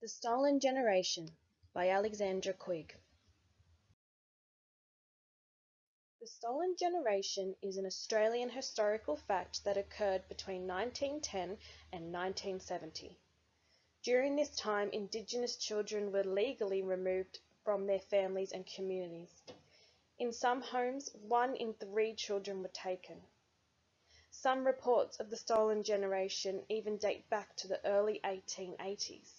The Stolen Generation by Alexandra Quigg. The Stolen Generation is an Australian historical fact that occurred between 1910 and 1970. During this time, Indigenous children were legally removed from their families and communities. In some homes, 1 in 3 children were taken. Some reports of the Stolen Generation even date back to the early 1880s.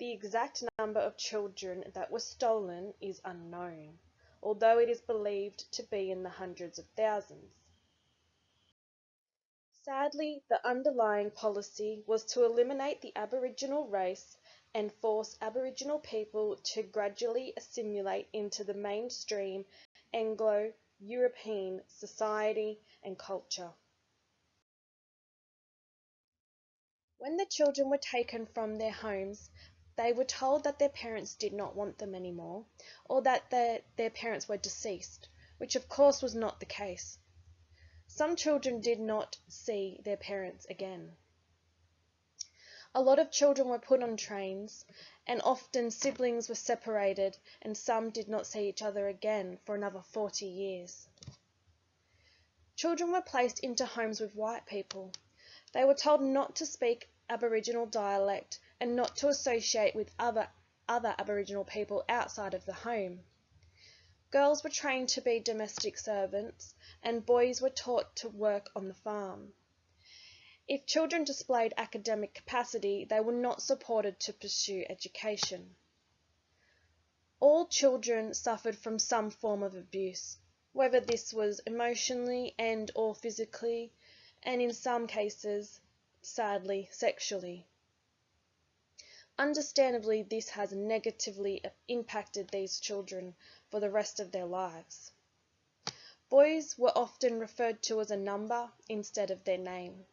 The exact number of children that were stolen is unknown, although it is believed to be in the hundreds of thousands. Sadly, the underlying policy was to eliminate the Aboriginal race and force Aboriginal people to gradually assimilate into the mainstream Anglo-European society and culture. When the children were taken from their homes, they were told that their parents did not want them anymore, or that their parents were deceased, which of course was not the case. Some children did not see their parents again. A lot of children were put on trains, and often siblings were separated, and some did not see each other again for another 40 years. Children were placed into homes with white people. They were told not to speak Aboriginal dialect and not to associate with other Aboriginal people outside of the home. Girls were trained to be domestic servants, and boys were taught to work on the farm. If children displayed academic capacity, they were not supported to pursue education. All children suffered from some form of abuse, whether this was emotionally and/or physically, and in some cases, sadly, sexually. Understandably, this has negatively impacted these children for the rest of their lives. Boys were often referred to as a number instead of their name.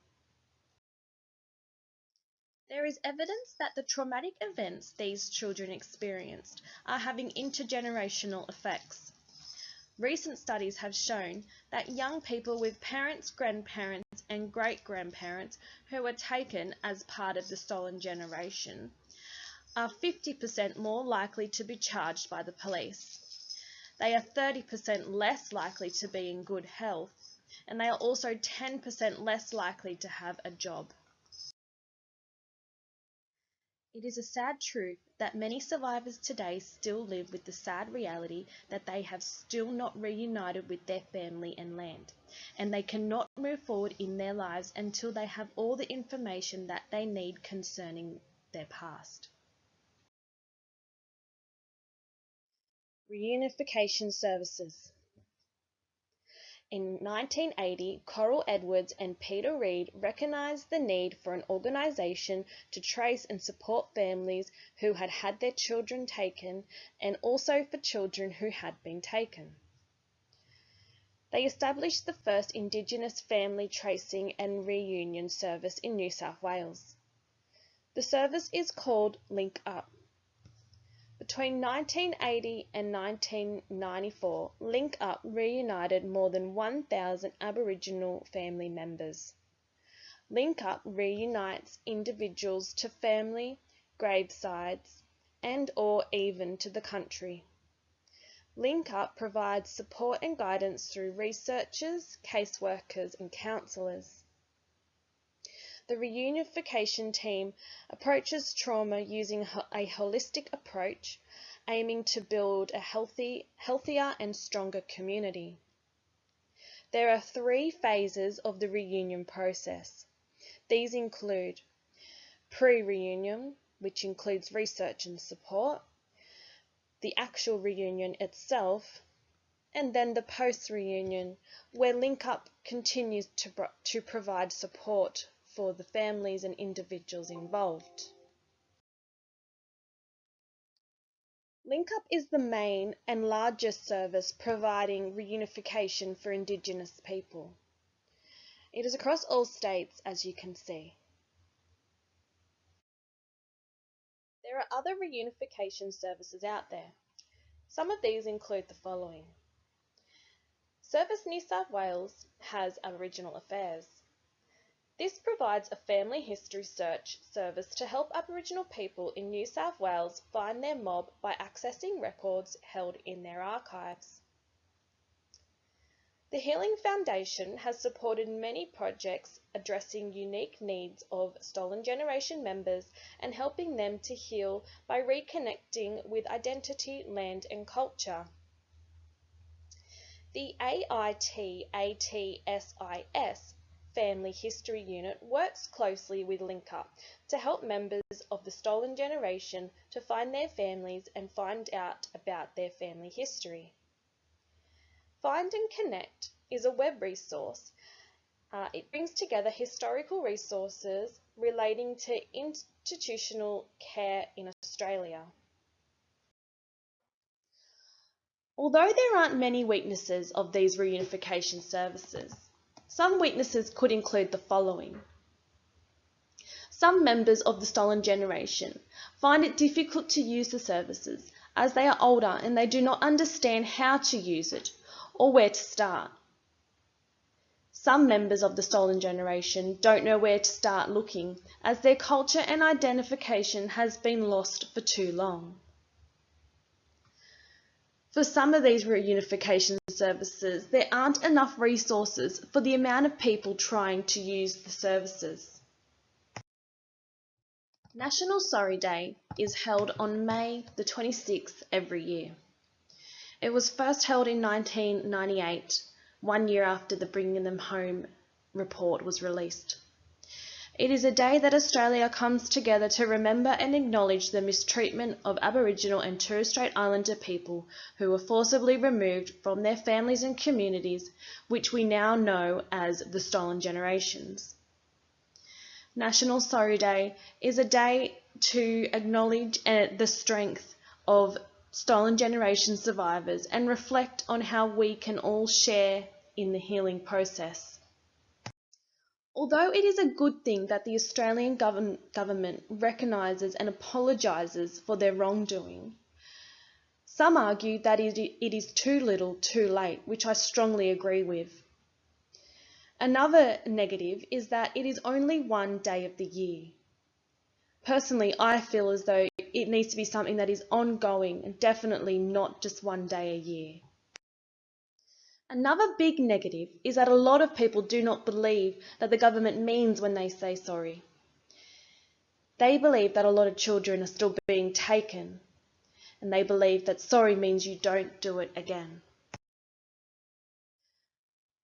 There is evidence that the traumatic events these children experienced are having intergenerational effects. Recent studies have shown that young people with parents, grandparents, and great-grandparents who were taken as part of the stolen generation are 50% more likely to be charged by the police. They are 30% less likely to be in good health, and they are also 10% less likely to have a job. It is a sad truth that many survivors today still live with the sad reality that they have still not reunited with their family and land, and they cannot move forward in their lives until they have all the information that they need concerning their past. Reunification services. In 1980, Coral Edwards and Peter Reid recognised the need for an organisation to trace and support families who had had their children taken, and also for children who had been taken. They established the first Indigenous family tracing and reunion service in New South Wales. The service is called Link Up. Between 1980 and 1994, Link Up reunited more than 1,000 Aboriginal family members. Link Up reunites individuals to family, gravesides, and/or even to the country. Link Up provides support and guidance through researchers, caseworkers, and counsellors. The reunification team approaches trauma using a holistic approach, aiming to build a healthier and stronger community. There are 3 phases of the reunion process. These include pre-reunion, which includes research and support, the actual reunion itself, and then the post-reunion, where Link Up continues to provide support for the families and individuals involved. Link Up is the main and largest service providing reunification for Indigenous people. It is across all states, as you can see. There are other reunification services out there. Some of these include the following. Service New South Wales has Aboriginal Affairs. This provides a family history search service to help Aboriginal people in New South Wales find their mob by accessing records held in their archives. The Healing Foundation has supported many projects addressing unique needs of Stolen Generation members and helping them to heal by reconnecting with identity, land and culture. The AITATSIS Family History Unit works closely with LinkUp to help members of the Stolen Generation to find their families and find out about their family history. Find and Connect is a web resource. It brings together historical resources relating to institutional care in Australia. Although there aren't many weaknesses of these reunification services, some weaknesses could include the following. Some members of the Stolen Generation find it difficult to use the services as they are older and they do not understand how to use it or where to start. Some members of the Stolen Generation don't know where to start looking as their culture and identification has been lost for too long. For some of these reunification services, there aren't enough resources for the amount of people trying to use the services. National Sorry Day is held on May the 26th every year. It was first held in 1998, 1 year after the Bringing Them Home report was released. It is a day that Australia comes together to remember and acknowledge the mistreatment of Aboriginal and Torres Strait Islander people who were forcibly removed from their families and communities, which we now know as the Stolen Generations. National Sorry Day is a day to acknowledge the strength of Stolen Generation survivors and reflect on how we can all share in the healing process. Although it is a good thing that the Australian government recognises and apologises for their wrongdoing, some argue that it is too little too late, which I strongly agree with. Another negative is that it is only one day of the year. Personally, I feel as though it needs to be something that is ongoing and definitely not just one day a year. Another big negative is that a lot of people do not believe that the government means when they say sorry. They believe that a lot of children are still being taken, and they believe that sorry means you don't do it again.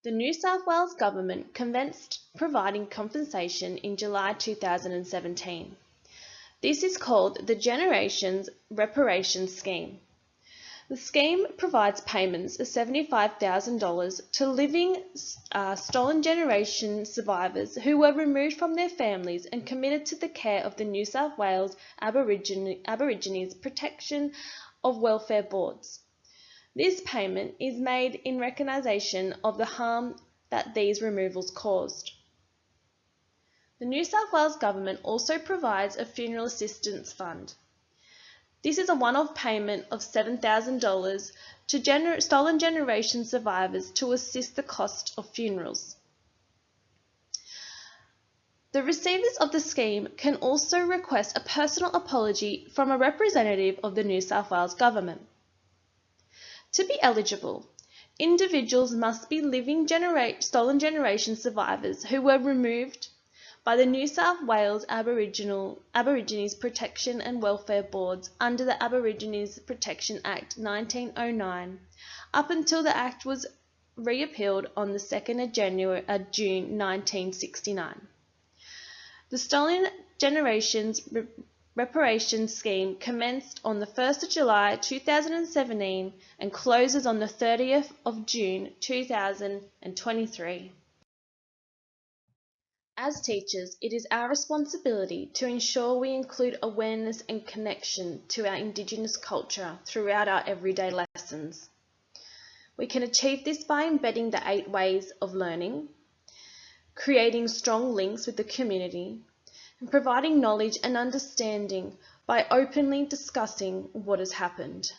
The New South Wales government commenced providing compensation in July 2017. This is called the Generations Reparation Scheme. The scheme provides payments of $75,000 to living Stolen Generation survivors who were removed from their families and committed to the care of the New South Wales Aborigines Protection of Welfare Boards. This payment is made in recognition of the harm that these removals caused. The New South Wales Government also provides a funeral assistance fund. This is a one-off payment of $7,000 to Stolen Generation survivors to assist the cost of funerals. The recipients of the scheme can also request a personal apology from a representative of the New South Wales Government. To be eligible, individuals must be living Stolen Generation survivors who were removed by the New South Wales Aborigines Protection and Welfare Boards under the Aborigines Protection Act 1909, up until the Act was repealed on the 2nd of June 1969. The Stolen Generations Reparation Scheme commenced on the 1st of July 2017 and closes on the 30th of June 2023. As teachers, it is our responsibility to ensure we include awareness and connection to our Indigenous culture throughout our everyday lessons. We can achieve this by embedding the 8 ways of learning, creating strong links with the community, and providing knowledge and understanding by openly discussing what has happened.